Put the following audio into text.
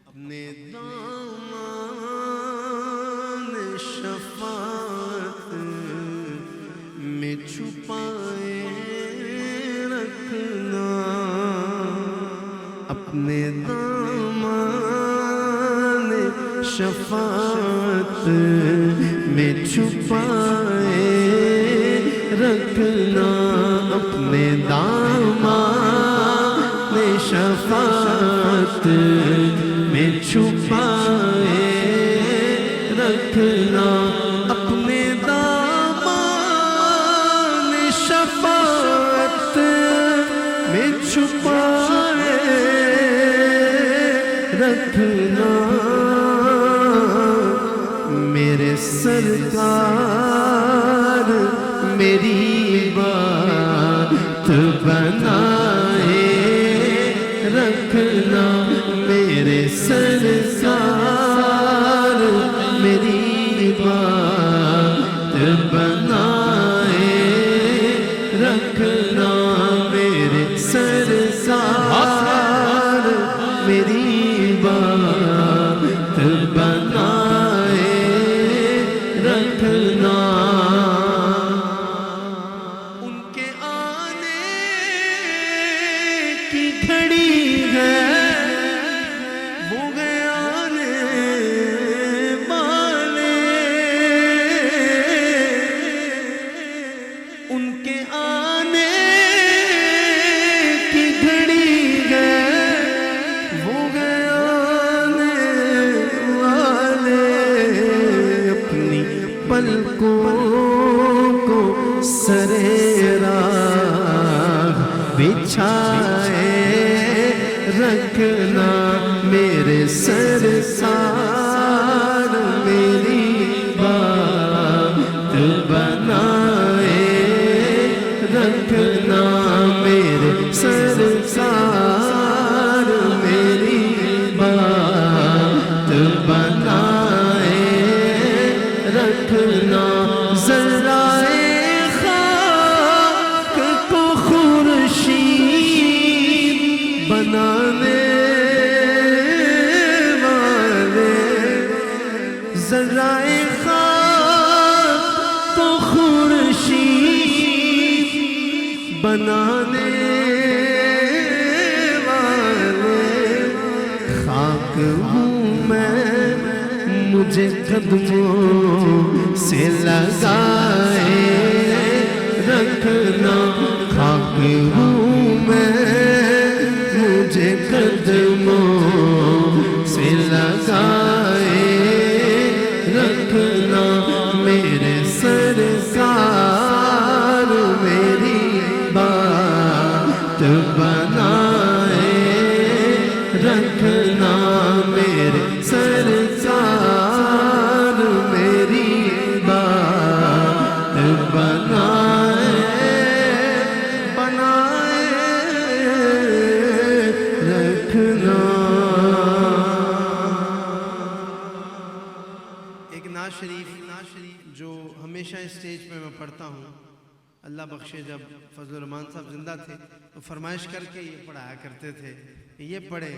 اپنے دامان شفاعت میں چھپائے رکھنا، اپنے دامان شفاعت میں چھپائے رکھنا، اپنے دامان شفاعت میں چھپائے رکھنا، اپنے دامان شفاعت میں چھپائے رکھنا، میرے سرکار میری بات بنائے رکھنا، میرے سرکار میری بات بنائے رکھنا، میرے سرکار میری بات بنائے رکھنا، ان کے آنے کی گھڑی ہے وہ گئے آنے والے، ان کے آنے کی گھڑی ہے وہ گئے آنے والے، اپنی پلکوں کو سرے راہ بچھائے رکھنا، میرے سرکار میری بات بنائے رکھنا، میرے سرکار میری بات بنائے رکھنا، ذرائے خاک کو خورشید بنانے والے، ذرائے خاک کو خورشید بنانے والے، خاک ہوں میں مجھے قدموں سے لگائے رکھنا، خاک ہوں میں مجھے قدموں سے لگائے رکھنا، میرے سرکار میری بات بنائے رکھنا، میرے سرکار میری بات بنائے رکھنا۔ ایک نعت شریف جو ہمیشہ اسٹیج پہ میں پڑھتا ہوں، اللہ بخشے جب فضل الرحمان صاحب زندہ تھے تو فرمائش کر کے یہ پڑھایا کرتے تھے، یہ پڑھے